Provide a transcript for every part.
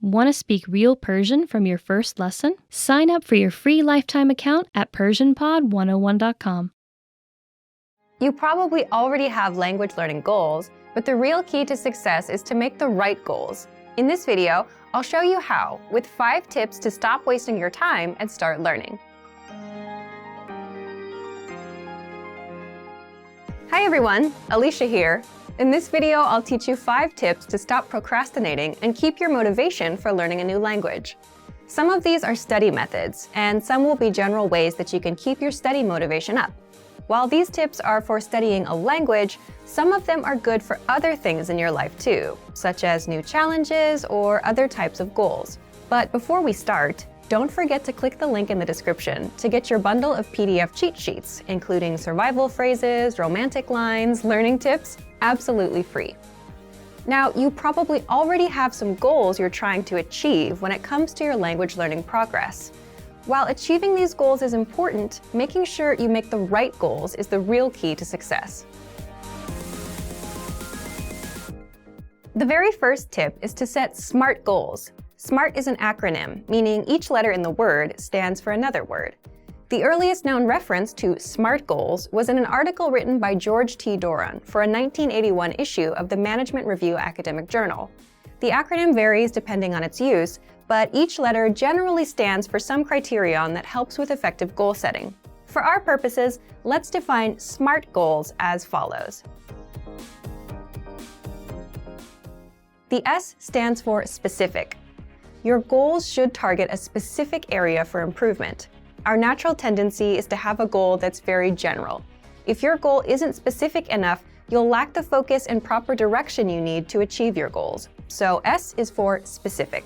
Want to speak real Persian from your first lesson? Sign up for your free lifetime account at PersianPod101.com. You probably already have language learning goals, but the real key to success is to make the right goals. In this video, I'll show you how, with 5 tips to stop wasting your time and start learning. Hi everyone, Alicia here. In this video, I'll teach you 5 tips to stop procrastinating and keep your motivation for learning a new language. Some of these are study methods, and some will be general ways that you can keep your study motivation up. While these tips are for studying a language, some of them are good for other things in your life too, such as new challenges or other types of goals. But before we start, don't forget to click the link in the description to get your bundle of PDF cheat sheets, including survival phrases, romantic lines, learning tips, absolutely free. Now, you probably already have some goals you're trying to achieve when it comes to your language learning progress. While achieving these goals is important, making sure you make the right goals is the real key to success. The very first tip is to set SMART goals. SMART is an acronym, meaning each letter in the word stands for another word. The earliest known reference to SMART goals was in an article written by George T. Doran for a 1981 issue of the Management Review Academic Journal. The acronym varies depending on its use, but each letter generally stands for some criterion that helps with effective goal setting. For our purposes, let's define SMART goals as follows. The S stands for specific. Your goals should target a specific area for improvement. Our natural tendency is to have a goal that's very general. If your goal isn't specific enough, you'll lack the focus and proper direction you need to achieve your goals. So S is for specific.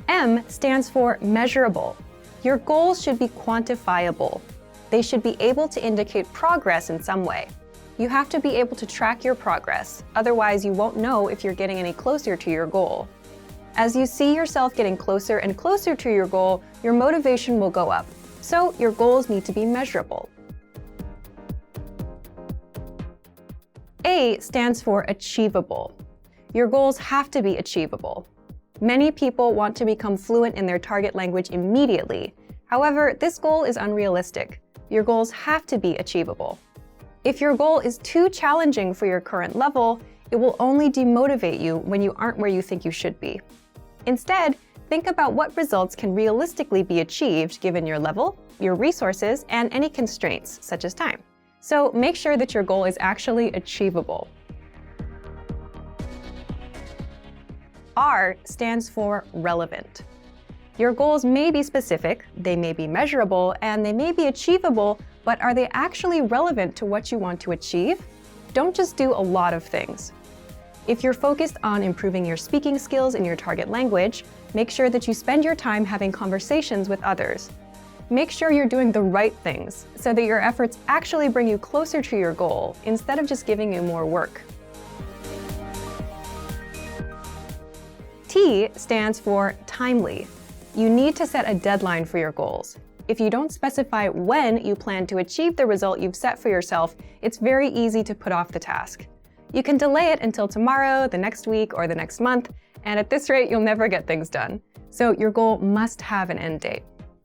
M stands for measurable. Your goals should be quantifiable. They should be able to indicate progress in some way. You have to be able to track your progress, otherwise you won't know if you're getting any closer to your goal. As you see yourself getting closer and closer to your goal, your motivation will go up. So your goals need to be measurable. A stands for achievable. Your goals have to be achievable. Many people want to become fluent in their target language immediately. However, this goal is unrealistic. Your goals have to be achievable. If your goal is too challenging for your current level, it will only demotivate you when you aren't where you think you should be. Instead, think about what results can realistically be achieved given your level, your resources, and any constraints, such as time. So make sure that your goal is actually achievable. R stands for relevant. Your goals may be specific, they may be measurable, and they may be achievable, but are they actually relevant to what you want to achieve? Don't just do a lot of things. If you're focused on improving your speaking skills in your target language, make sure that you spend your time having conversations with others. Make sure you're doing the right things so that your efforts actually bring you closer to your goal instead of just giving you more work. T stands for timely. You need to set a deadline for your goals. If you don't specify when you plan to achieve the result you've set for yourself, it's very easy to put off the task. You can delay it until tomorrow, the next week, or the next month, and at this rate, you'll never get things done. So your goal must have an end date.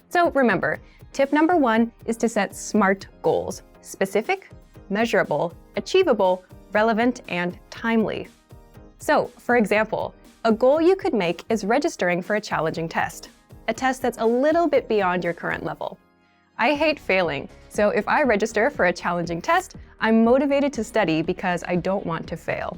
So remember, tip number 1 is to set SMART goals: specific, measurable, achievable, relevant, and timely. So, for example, a goal you could make is registering for a challenging test, a test that's a little bit beyond your current level. I hate failing, so if I register for a challenging test, I'm motivated to study because I don't want to fail.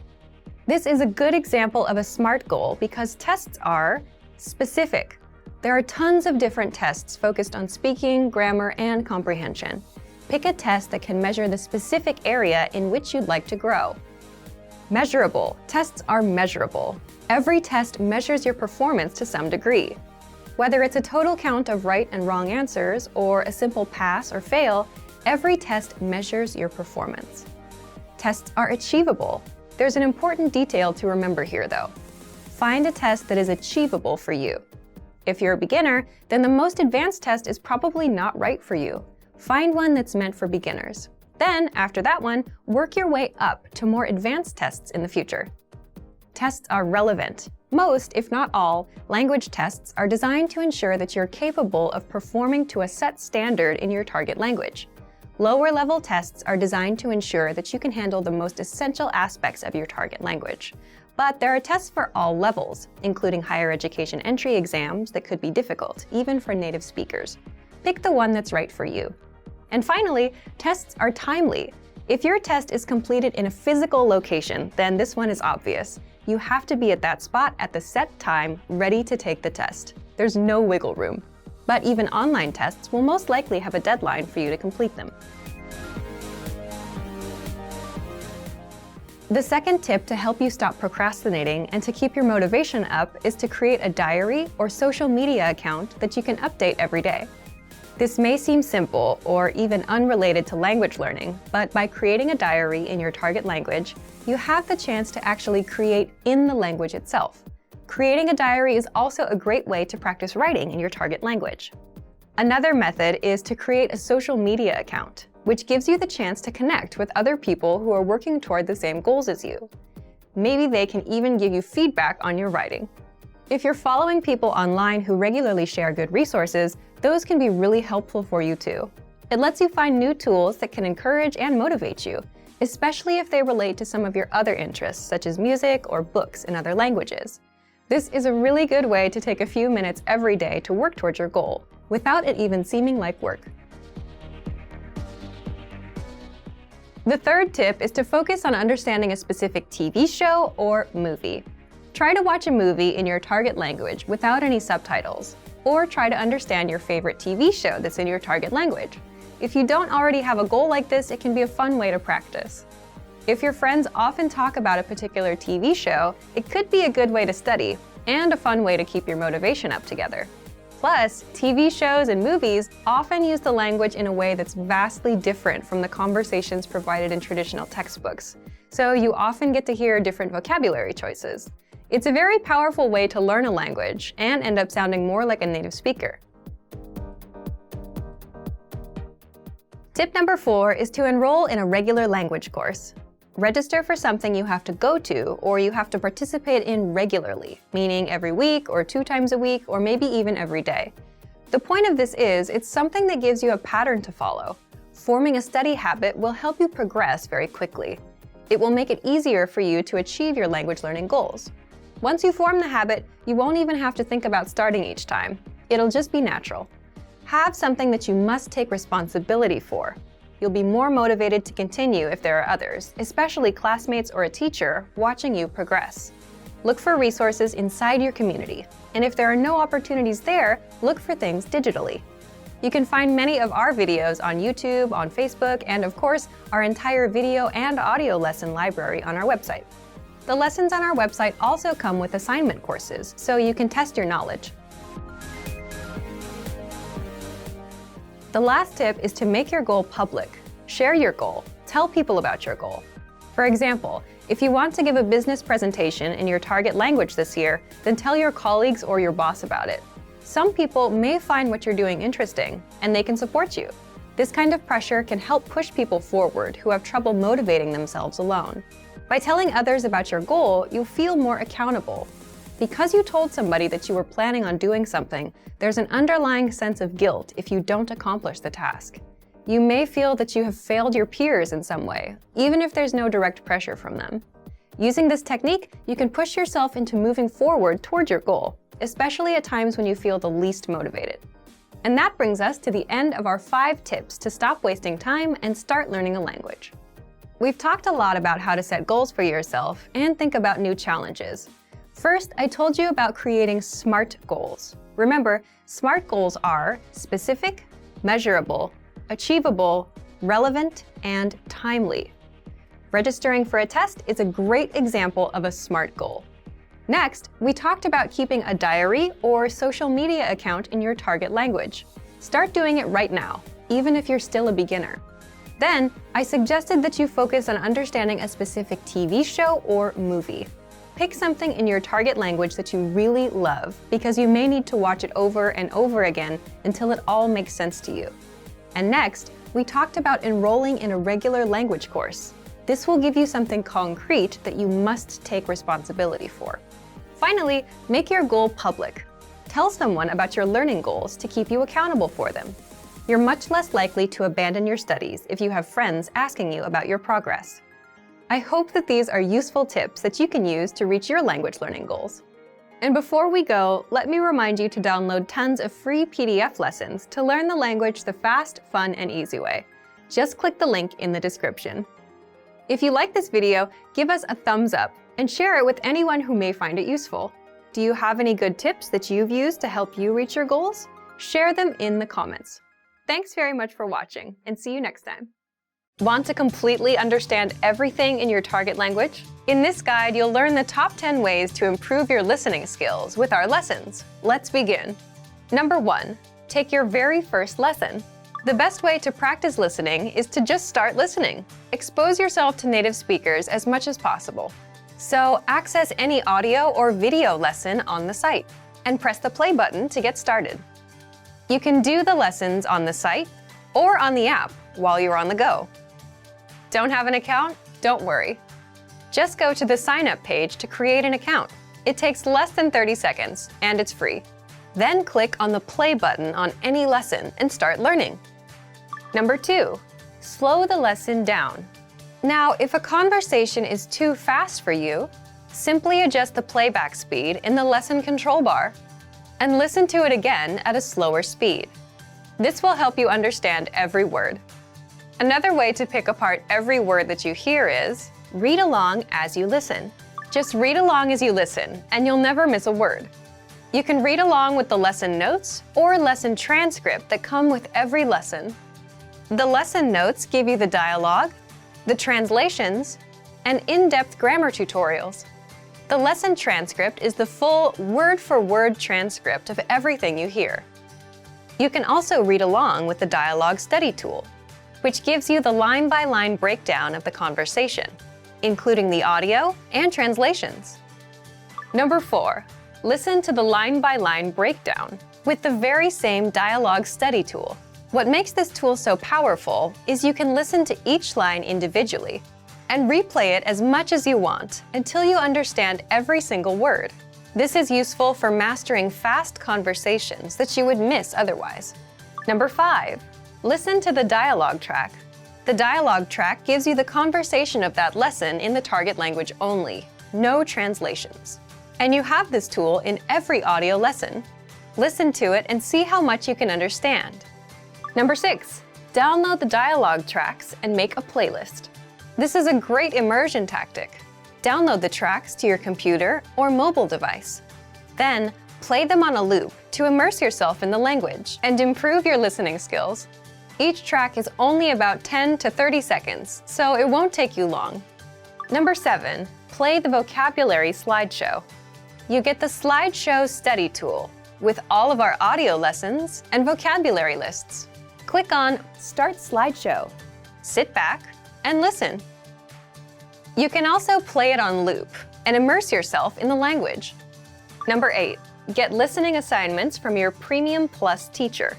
This is a good example of a SMART goal because tests are specific. There are tons of different tests focused on speaking, grammar, and comprehension. Pick a test that can measure the specific area in which you'd like to grow. Measurable. Tests are measurable. Every test measures your performance to some degree. Whether it's a total count of right and wrong answers or a simple pass or fail, every test measures your performance. Tests are achievable. There's an important detail to remember here, though. Find a test that is achievable for you. If you're a beginner, then the most advanced test is probably not right for you. Find one that's meant for beginners. Then, after that one, work your way up to more advanced tests in the future. Tests are relevant. Most, if not all, language tests are designed to ensure that you're capable of performing to a set standard in your target language. Lower-level tests are designed to ensure that you can handle the most essential aspects of your target language. But there are tests for all levels, including higher education entry exams that could be difficult, even for native speakers. Pick the one that's right for you. And finally, tests are timely. If your test is completed in a physical location, then this one is obvious. You have to be at that spot at the set time, ready to take the test. There's no wiggle room. But even online tests will most likely have a deadline for you to complete them. The second tip to help you stop procrastinating and to keep your motivation up is to create a diary or social media account that you can update every day. This may seem simple or even unrelated to language learning, but by creating a diary in your target language, you have the chance to actually create in the language itself. Creating a diary is also a great way to practice writing in your target language. Another method is to create a social media account, which gives you the chance to connect with other people who are working toward the same goals as you. Maybe they can even give you feedback on your writing. If you're following people online who regularly share good resources, those can be really helpful for you too. It lets you find new tools that can encourage and motivate you, especially if they relate to some of your other interests, such as music or books in other languages. This is a really good way to take a few minutes every day to work towards your goal, without it even seeming like work. The third tip is to focus on understanding a specific TV show or movie. Try to watch a movie in your target language without any subtitles, or try to understand your favorite TV show that's in your target language. If you don't already have a goal like this, it can be a fun way to practice. If your friends often talk about a particular TV show, it could be a good way to study, and a fun way to keep your motivation up together. Plus, TV shows and movies often use the language in a way that's vastly different from the conversations provided in traditional textbooks, so you often get to hear different vocabulary choices. It's a very powerful way to learn a language and end up sounding more like a native speaker. Tip number 4 is to enroll in a regular language course. Register for something you have to go to or you have to participate in regularly, meaning every week or 2 times a week or maybe even every day. The point of this is it's something that gives you a pattern to follow. Forming a study habit will help you progress very quickly. It will make it easier for you to achieve your language learning goals. Once you form the habit, you won't even have to think about starting each time. It'll just be natural. Have something that you must take responsibility for. You'll be more motivated to continue if there are others, especially classmates or a teacher, watching you progress. Look for resources inside your community, and if there are no opportunities there, look for things digitally. You can find many of our videos on YouTube, on Facebook, and of course, our entire video and audio lesson library on our website. The lessons on our website also come with assignment courses, so you can test your knowledge. The last tip is to make your goal public. Share your goal. Tell people about your goal. For example, if you want to give a business presentation in your target language this year, then tell your colleagues or your boss about it. Some people may find what you're doing interesting, and they can support you. This kind of pressure can help push people forward who have trouble motivating themselves alone. By telling others about your goal, you'll feel more accountable. Because you told somebody that you were planning on doing something, there's an underlying sense of guilt if you don't accomplish the task. You may feel that you have failed your peers in some way, even if there's no direct pressure from them. Using this technique, you can push yourself into moving forward toward your goal, especially at times when you feel the least motivated. And that brings us to the end of our 5 tips to stop wasting time and start learning a language. We've talked a lot about how to set goals for yourself and think about new challenges. First, I told you about creating SMART goals. Remember, SMART goals are specific, measurable, achievable, relevant, and timely. Registering for a test is a great example of a SMART goal. Next, we talked about keeping a diary or social media account in your target language. Start doing it right now, even if you're still a beginner. Then, I suggested that you focus on understanding a specific TV show or movie. Pick something in your target language that you really love, because you may need to watch it over and over again until it all makes sense to you. And next, we talked about enrolling in a regular language course. This will give you something concrete that you must take responsibility for. Finally, make your goal public. Tell someone about your learning goals to keep you accountable for them. You're much less likely to abandon your studies if you have friends asking you about your progress. I hope that these are useful tips that you can use to reach your language learning goals. And before we go, let me remind you to download tons of free PDF lessons to learn the language the fast, fun, and easy way. Just click the link in the description. If you like this video, give us a thumbs up and share it with anyone who may find it useful. Do you have any good tips that you've used to help you reach your goals? Share them in the comments. Thanks very much for watching, and see you next time. Want to completely understand everything in your target language? In this guide, you'll learn the top 10 ways to improve your listening skills with our lessons. Let's begin. Number 1, take your very first lesson. The best way to practice listening is to just start listening. Expose yourself to native speakers as much as possible. So access any audio or video lesson on the site and press the play button to get started. You can do the lessons on the site or on the app while you're on the go. Don't have an account? Don't worry. Just go to the sign up page to create an account. It takes less than 30 seconds and it's free. Then click on the play button on any lesson and start learning. Number 2, slow the lesson down. Now, if a conversation is too fast for you, simply adjust the playback speed in the lesson control bar and listen to it again at a slower speed. This will help you understand every word. Another way to pick apart every word that you hear is read along as you listen. Just read along as you listen, and you'll never miss a word. You can read along with the lesson notes or lesson transcript that come with every lesson. The lesson notes give you the dialogue, the translations, and in-depth grammar tutorials. The lesson transcript is the full word-for-word transcript of everything you hear. You can also read along with the dialogue study tool, which gives you the line-by-line breakdown of the conversation, including the audio and translations. Number 4, listen to the line-by-line breakdown with the very same dialogue study tool. What makes this tool so powerful is you can listen to each line individually and replay it as much as you want until you understand every single word. This is useful for mastering fast conversations that you would miss otherwise. Number 5, listen to the dialogue track. The dialogue track gives you the conversation of that lesson in the target language only, no translations. And you have this tool in every audio lesson. Listen to it and see how much you can understand. Number 6, download the dialogue tracks and make a playlist. This is a great immersion tactic. Download the tracks to your computer or mobile device. Then, play them on a loop to immerse yourself in the language and improve your listening skills. Each track is only about 10 to 30 seconds, so it won't take you long. Number 7, play the vocabulary slideshow. You get the slideshow study tool with all of our audio lessons and vocabulary lists. Click on Start Slideshow. Sit back and listen. You can also play it on loop and immerse yourself in the language. Number 8, get listening assignments from your Premium Plus teacher.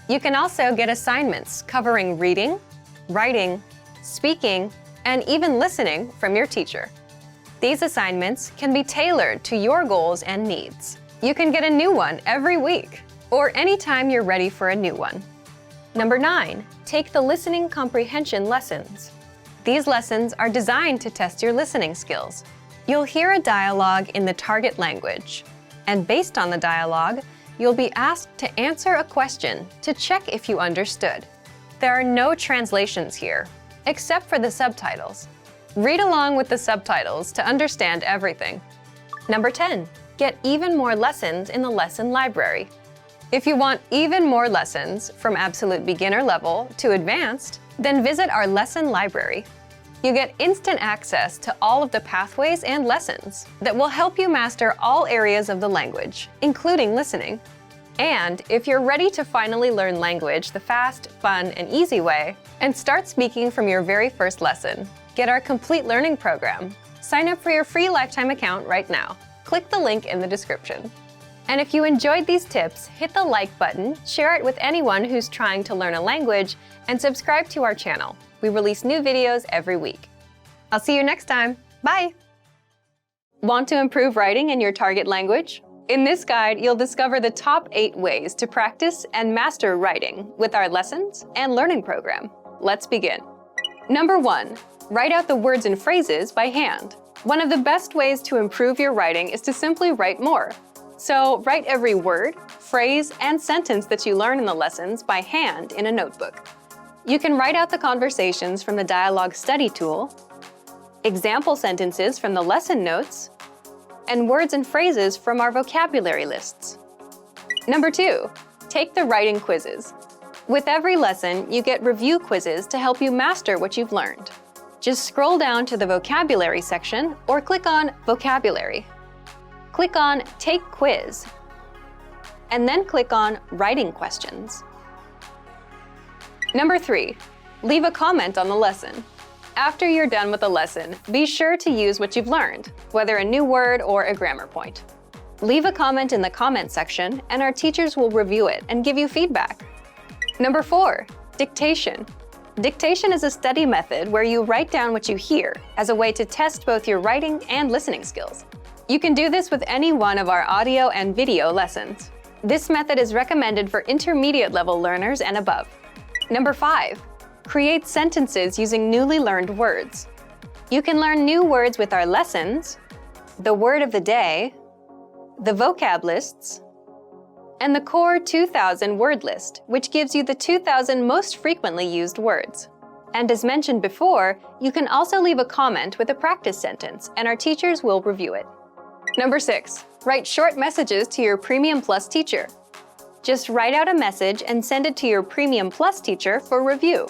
You can also get assignments covering reading, writing, speaking, and even listening from your teacher. These assignments can be tailored to your goals and needs. You can get a new one every week or anytime you're ready for a new one. Number 9, take the listening comprehension lessons. These lessons are designed to test your listening skills. You'll hear a dialogue in the target language, and based on the dialogue, you'll be asked to answer a question to check if you understood. There are no translations here, except for the subtitles. Read along with the subtitles to understand everything. Number 10, get even more lessons in the lesson library. If you want even more lessons from absolute beginner level to advanced, then visit our lesson library. You get instant access to all of the pathways and lessons that will help you master all areas of the language, including listening. And if you're ready to finally learn language the fast, fun, and easy way, and start speaking from your very first lesson, get our complete learning program. Sign up for your free lifetime account right now. Click the link in the description. And if you enjoyed these tips, hit the like button, share it with anyone who's trying to learn a language, and subscribe to our channel. We release new videos every week. I'll see you next time. Bye! Want to improve writing in your target language? In this guide, you'll discover the top 8 ways to practice and master writing with our lessons and learning program. Let's begin. Number 1, write out the words and phrases by hand. One of the best ways to improve your writing is to simply write more. So write every word, phrase, and sentence that you learn in the lessons by hand in a notebook. You can write out the conversations from the dialogue study tool, example sentences from the lesson notes, and words and phrases from our vocabulary lists. Number 2, take the writing quizzes. With every lesson, you get review quizzes to help you master what you've learned. Just scroll down to the vocabulary section or click on Vocabulary. Click on Take Quiz, and then click on Writing Questions. Number 3, leave a comment on the lesson. After you're done with the lesson, be sure to use what you've learned, whether a new word or a grammar point. Leave a comment in the comment section, and our teachers will review it and give you feedback. Number 4, dictation. Dictation is a study method where you write down what you hear as a way to test both your writing and listening skills. You can do this with any one of our audio and video lessons. This method is recommended for intermediate level learners and above. Number 5, create sentences using newly learned words. You can learn new words with our lessons, the word of the day, the vocab lists, and the core 2000 word list, which gives you the 2000 most frequently used words. And as mentioned before, you can also leave a comment with a practice sentence, and our teachers will review it. Number 6, write short messages to your Premium Plus teacher. Just write out a message and send it to your Premium Plus teacher for review.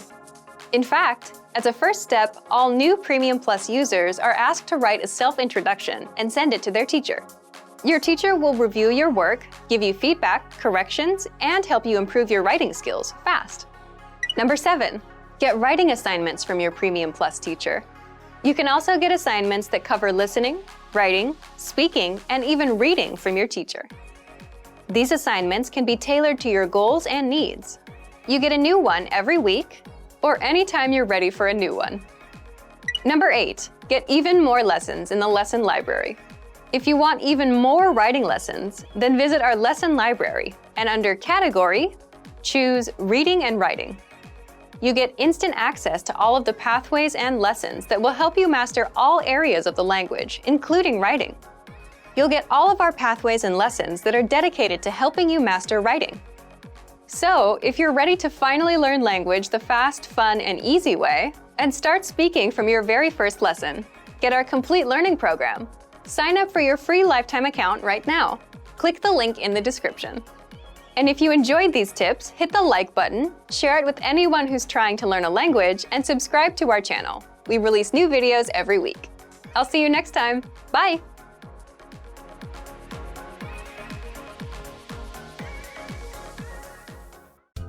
In fact, as a first step, all new Premium Plus users are asked to write a self-introduction and send it to their teacher. Your teacher will review your work, give you feedback, corrections, and help you improve your writing skills fast. Number 7, get writing assignments from your Premium Plus teacher. You can also get assignments that cover listening, writing, speaking, and even reading from your teacher. These assignments can be tailored to your goals and needs. You get a new one every week, or anytime you're ready for a new one. Number 8, get even more lessons in the lesson library. If you want even more writing lessons, then visit our lesson library, and under Category, choose Reading and Writing. You get instant access to all of the pathways and lessons that will help you master all areas of the language, including writing. You'll get all of our pathways and lessons that are dedicated to helping you master writing. So, if you're ready to finally learn language the fast, fun, and easy way, and start speaking from your very first lesson, get our complete learning program. Sign up for your free lifetime account right now. Click the link in the description. And if you enjoyed these tips, hit the like button, share it with anyone who's trying to learn a language, and subscribe to our channel. We release new videos every week. I'll see you next time. Bye!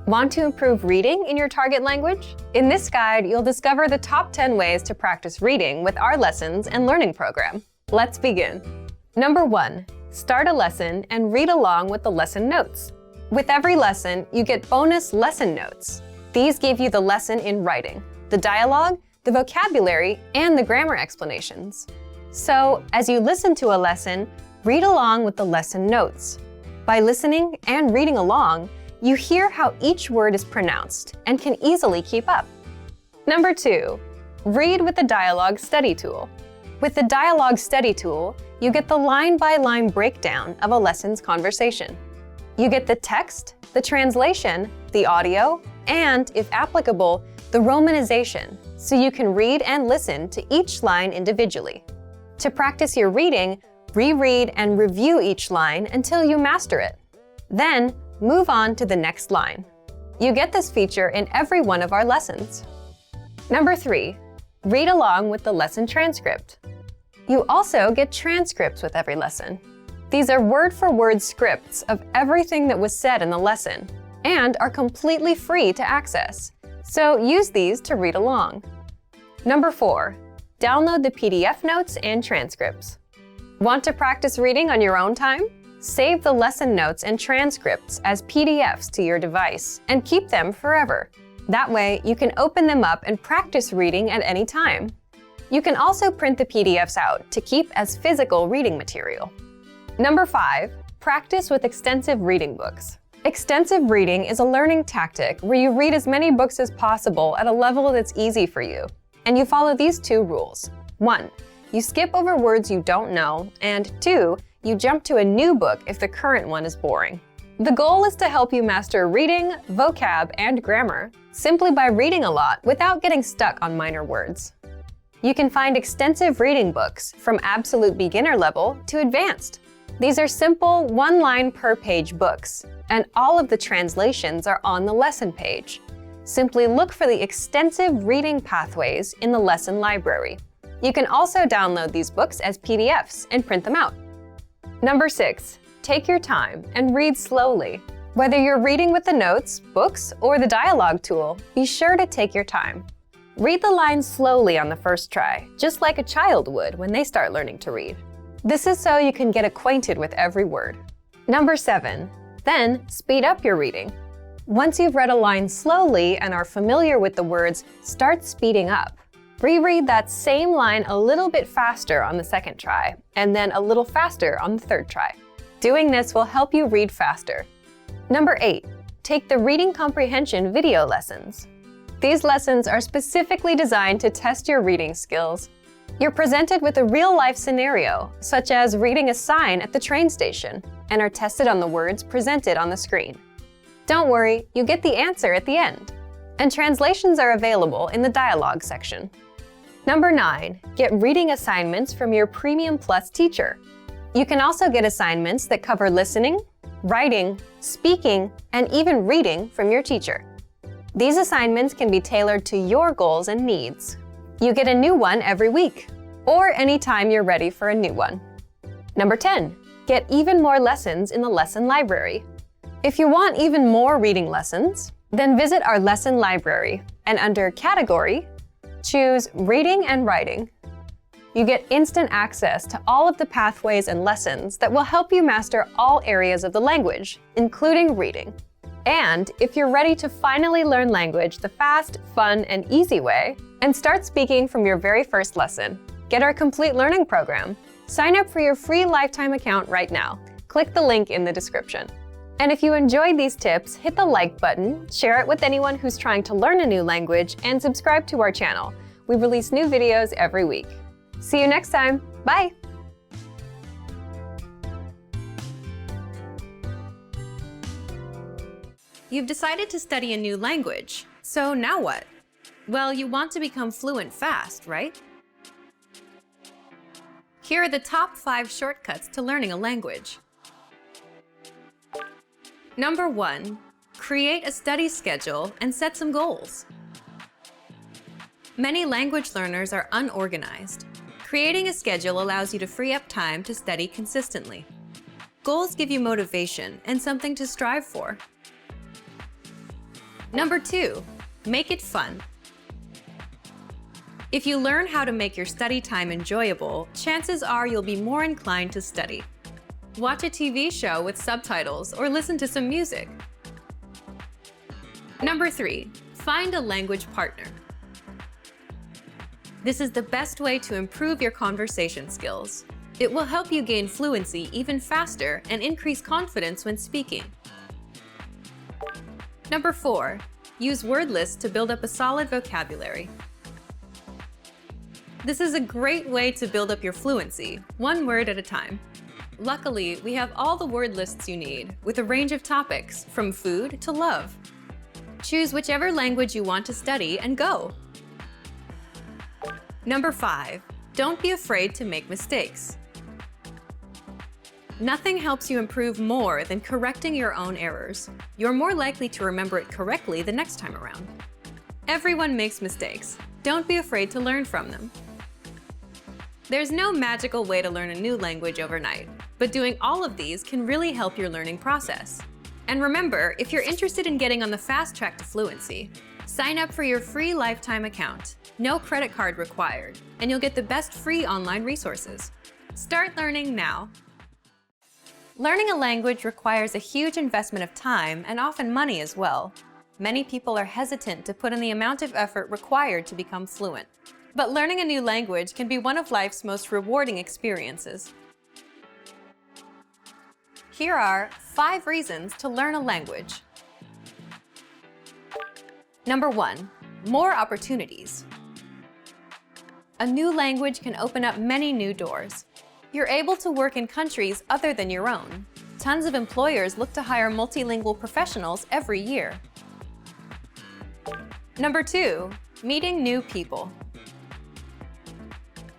Want to improve reading in your target language? In this guide, you'll discover the top 10 ways to practice reading with our lessons and learning program. Let's begin. Number 1, start a lesson and read along with the lesson notes. With every lesson, you get bonus lesson notes. These give you the lesson in writing, the dialogue, the vocabulary, and the grammar explanations. So, as you listen to a lesson, read along with the lesson notes. By listening and reading along, you hear how each word is pronounced and can easily keep up. Number 2, read with the dialogue study tool. With the dialogue study tool, you get the line-by-line breakdown of a lesson's conversation. You get the text, the translation, the audio, and, if applicable, the romanization, so you can read and listen to each line individually. To practice your reading, reread and review each line until you master it. Then, move on to the next line. You get this feature in every one of our lessons. Number 3, read along with the lesson transcript. You also get transcripts with every lesson. These are word-for-word scripts of everything that was said in the lesson and are completely free to access, so use these to read along. Number 4, download the PDF notes and transcripts. Want to practice reading on your own time? Save the lesson notes and transcripts as PDFs to your device and keep them forever. That way, you can open them up and practice reading at any time. You can also print the PDFs out to keep as physical reading material. Number 5, practice with extensive reading books. Extensive reading is a learning tactic where you read as many books as possible at a level that's easy for you. And you follow these 2 rules. 1, you skip over words you don't know, and 2, you jump to a new book if the current one is boring. The goal is to help you master reading, vocab, and grammar simply by reading a lot without getting stuck on minor words. You can find extensive reading books from absolute beginner level to advanced. These are simple, 1-line per page books, and all of the translations are on the lesson page. Simply look for the extensive reading pathways in the lesson library. You can also download these books as PDFs and print them out. Number 6, take your time and read slowly. Whether you're reading with the notes, books, or the dialogue tool, be sure to take your time. Read the lines slowly on the first try, just like a child would when they start learning to read. This is so you can get acquainted with every word. Number 7, then speed up your reading. Once you've read a line slowly and are familiar with the words, start speeding up. Reread that same line a little bit faster on the second try, and then a little faster on the third try. Doing this will help you read faster. Number 8, take the reading comprehension video lessons. These lessons are specifically designed to test your reading skills. You're presented with a real-life scenario, such as reading a sign at the train station, and are tested on the words presented on the screen. Don't worry, you get the answer at the end. And translations are available in the dialogue section. Number 9, get reading assignments from your Premium Plus teacher. You can also get assignments that cover listening, writing, speaking, and even reading from your teacher. These assignments can be tailored to your goals and needs. You get a new one every week, or anytime you're ready for a new one. Number 10, get even more lessons in the lesson library. If you want even more reading lessons, then visit our lesson library, and under Category, choose Reading and Writing. You get instant access to all of the pathways and lessons that will help you master all areas of the language, including reading. And if you're ready to finally learn language the fast, fun, and easy way, and start speaking from your very first lesson, get our complete learning program. Sign up for your free lifetime account right now. Click the link in the description. And if you enjoyed these tips, hit the like button, share it with anyone who's trying to learn a new language, and subscribe to our channel. We release new videos every week. See you next time. Bye! You've decided to study a new language. So now what? Well, you want to become fluent fast, right? Here are the top 5 shortcuts to learning a language. Number 1, create a study schedule and set some goals. Many language learners are unorganized. Creating a schedule allows you to free up time to study consistently. Goals give you motivation and something to strive for. Number 2, make it fun. If you learn how to make your study time enjoyable, chances are you'll be more inclined to study. Watch a TV show with subtitles or listen to some music. Number 3, find a language partner. This is the best way to improve your conversation skills. It will help you gain fluency even faster and increase confidence when speaking. Number 4, use word lists to build up a solid vocabulary. This is a great way to build up your fluency, one word at a time. Luckily, we have all the word lists you need, with a range of topics, from food to love. Choose whichever language you want to study and go. Number 5, don't be afraid to make mistakes. Nothing helps you improve more than correcting your own errors. You're more likely to remember it correctly the next time around. Everyone makes mistakes. Don't be afraid to learn from them. There's no magical way to learn a new language overnight, but doing all of these can really help your learning process. And remember, if you're interested in getting on the fast track to fluency, sign up for your free lifetime account. No credit card required, and you'll get the best free online resources. Start learning now. Learning a language requires a huge investment of time and often money as well. Many people are hesitant to put in the amount of effort required to become fluent. But learning a new language can be one of life's most rewarding experiences. Here are 5 reasons to learn a language. Number 1, more opportunities. A new language can open up many new doors. You're able to work in countries other than your own. Tons of employers look to hire multilingual professionals every year. Number 2, meeting new people.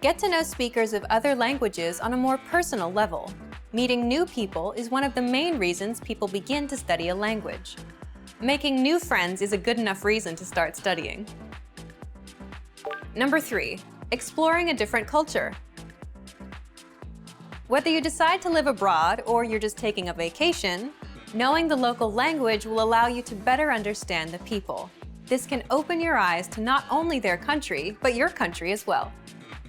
Get to know speakers of other languages on a more personal level. Meeting new people is one of the main reasons people begin to study a language. Making new friends is a good enough reason to start studying. Number 3, exploring a different culture. Whether you decide to live abroad or you're just taking a vacation, knowing the local language will allow you to better understand the people. This can open your eyes to not only their country, but your country as well.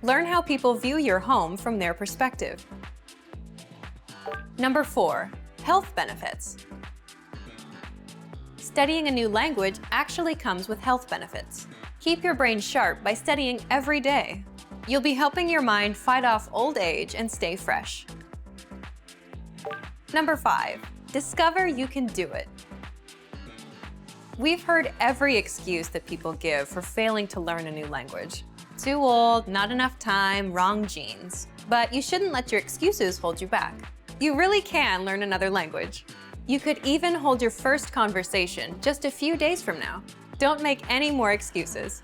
Learn how people view your home from their perspective. Number 4, health benefits. Studying a new language actually comes with health benefits. Keep your brain sharp by studying every day. You'll be helping your mind fight off old age and stay fresh. Number 5, discover you can do it. We've heard every excuse that people give for failing to learn a new language. Too old, not enough time, wrong genes. But you shouldn't let your excuses hold you back. You really can learn another language. You could even hold your first conversation just a few days from now. Don't make any more excuses.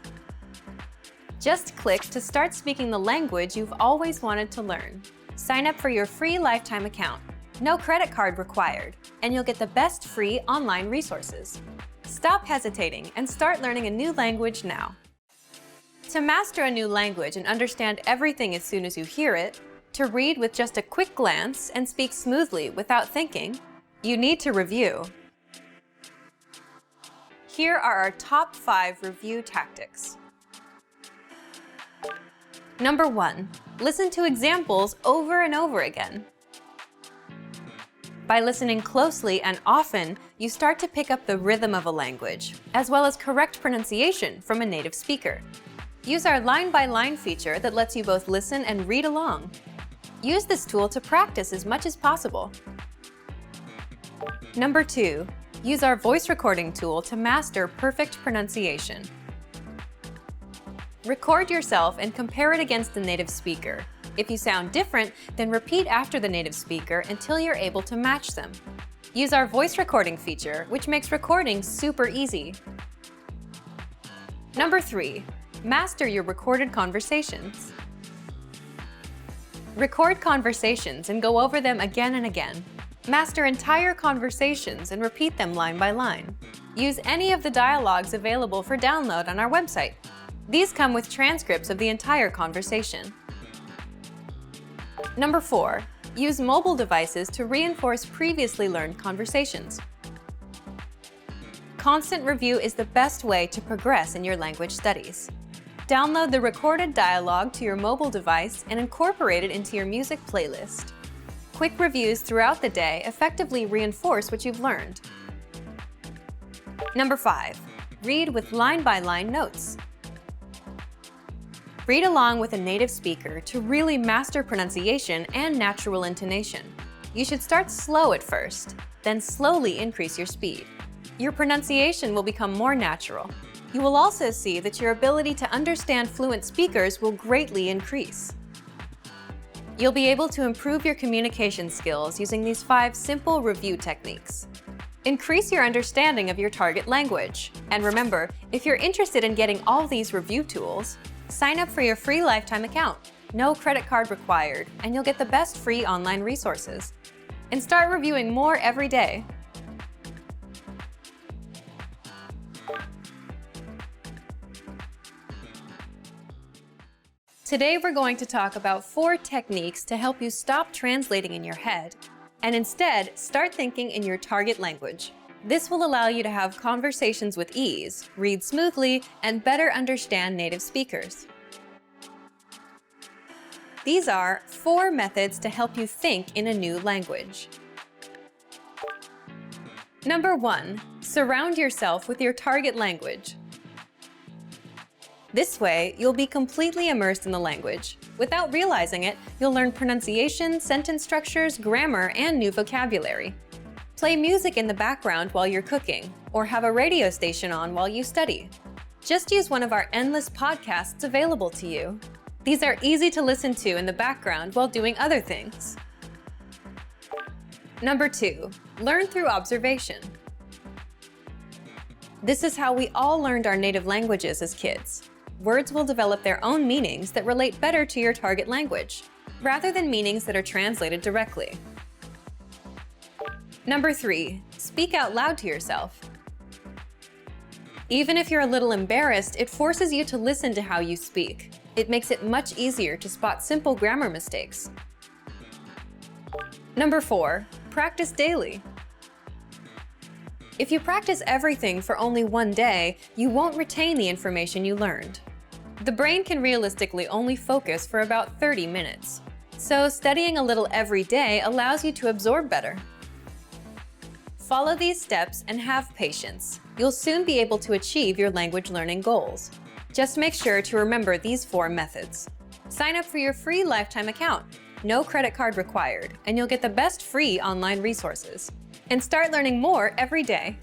Just click to start speaking the language you've always wanted to learn. Sign up for your free lifetime account. No credit card required, and you'll get the best free online resources. Stop hesitating and start learning a new language now. To master a new language and understand everything as soon as you hear it, to read with just a quick glance and speak smoothly without thinking, you need to review. Here are our top 5 review tactics. Number 1, listen to examples over and over again. By listening closely and often, you start to pick up the rhythm of a language, as well as correct pronunciation from a native speaker. Use our line-by-line feature that lets you both listen and read along. Use this tool to practice as much as possible. Number 2, use our voice recording tool to master perfect pronunciation. Record yourself and compare it against the native speaker. If you sound different, then repeat after the native speaker until you're able to match them. Use our voice recording feature, which makes recording super easy. Number 3, master your recorded conversations. Record conversations and go over them again and again. Master entire conversations and repeat them line by line. Use any of the dialogues available for download on our website. These come with transcripts of the entire conversation. Number 4, use mobile devices to reinforce previously learned conversations. Constant review is the best way to progress in your language studies. Download the recorded dialogue to your mobile device and incorporate it into your music playlist. Quick reviews throughout the day effectively reinforce what you've learned. Number 5, read with line-by-line notes. Read along with a native speaker to really master pronunciation and natural intonation. You should start slow at first, then slowly increase your speed. Your pronunciation will become more natural. You will also see that your ability to understand fluent speakers will greatly increase. You'll be able to improve your communication skills using these 5 simple review techniques. Increase your understanding of your target language. And remember, if you're interested in getting all these review tools, sign up for your free lifetime account. No credit card required, and you'll get the best free online resources. And start reviewing more every day. Today we're going to talk about 4 techniques to help you stop translating in your head and instead start thinking in your target language. This will allow you to have conversations with ease, read smoothly, and better understand native speakers. These are 4 methods to help you think in a new language. Number 1, surround yourself with your target language. This way, you'll be completely immersed in the language. Without realizing it, you'll learn pronunciation, sentence structures, grammar, and new vocabulary. Play music in the background while you're cooking, or have a radio station on while you study. Just use one of our endless podcasts available to you. These are easy to listen to in the background while doing other things. Number 2, learn through observation. This is how we all learned our native languages as kids. Words will develop their own meanings that relate better to your target language, rather than meanings that are translated directly. Number 3, speak out loud to yourself. Even if you're a little embarrassed, it forces you to listen to how you speak. It makes it much easier to spot simple grammar mistakes. Number 4, practice daily. If you practice everything for only one day, you won't retain the information you learned. The brain can realistically only focus for about 30 minutes. So studying a little every day allows you to absorb better. Follow these steps and have patience. You'll soon be able to achieve your language learning goals. Just make sure to remember these 4 methods. Sign up for your free lifetime account. No credit card required, and you'll get the best free online resources. And start learning more every day.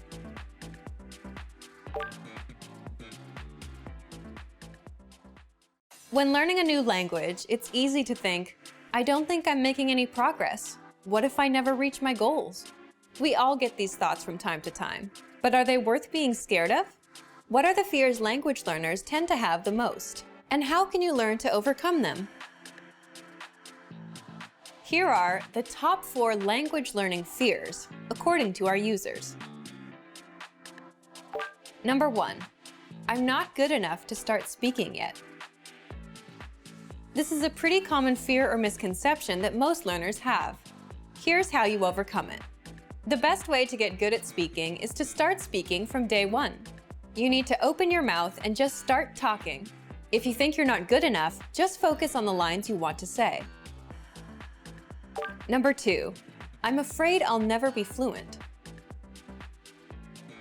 When learning a new language, it's easy to think, I don't think I'm making any progress. What if I never reach my goals? We all get these thoughts from time to time, but are they worth being scared of? What are the fears language learners tend to have the most? And how can you learn to overcome them? Here are the top 4 language learning fears, according to our users. Number 1, I'm not good enough to start speaking yet. This is a pretty common fear or misconception that most learners have. Here's how you overcome it. The best way to get good at speaking is to start speaking from day 1. You need to open your mouth and just start talking. If you think you're not good enough, just focus on the lines you want to say. Number 2, I'm afraid I'll never be fluent.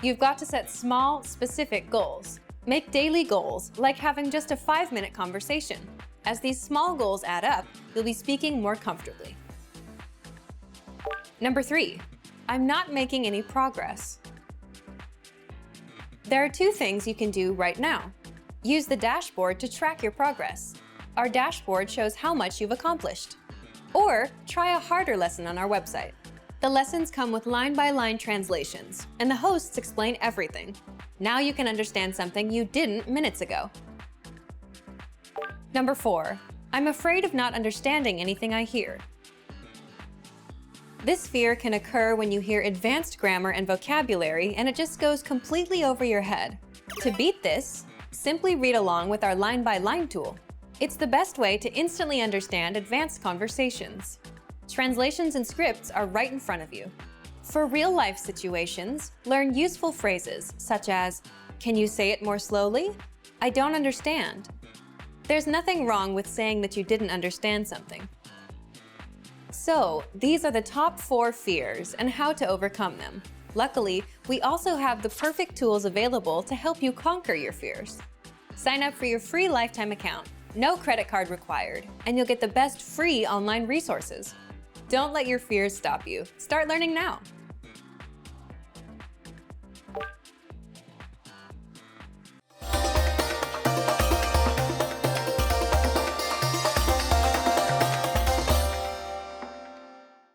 You've got to set small, specific goals. Make daily goals, like having just a 5-minute conversation. As these small goals add up, you'll be speaking more comfortably. Number 3, I'm not making any progress. There are 2 things you can do right now. Use the dashboard to track your progress. Our dashboard shows how much you've accomplished. Or try a harder lesson on our website. The lessons come with line-by-line translations, and the hosts explain everything. Now you can understand something you didn't minutes ago. Number 4, I'm afraid of not understanding anything I hear. This fear can occur when you hear advanced grammar and vocabulary and it just goes completely over your head. To beat this, simply read along with our line-by-line tool. It's the best way to instantly understand advanced conversations. Translations and scripts are right in front of you. For real-life situations, learn useful phrases such as, "Can you say it more slowly? I don't understand." There's nothing wrong with saying that you didn't understand something. So, these are the top 4 fears and how to overcome them. Luckily, we also have the perfect tools available to help you conquer your fears. Sign up for your free lifetime account. No credit card required, and you'll get the best free online resources. Don't let your fears stop you. Start learning now.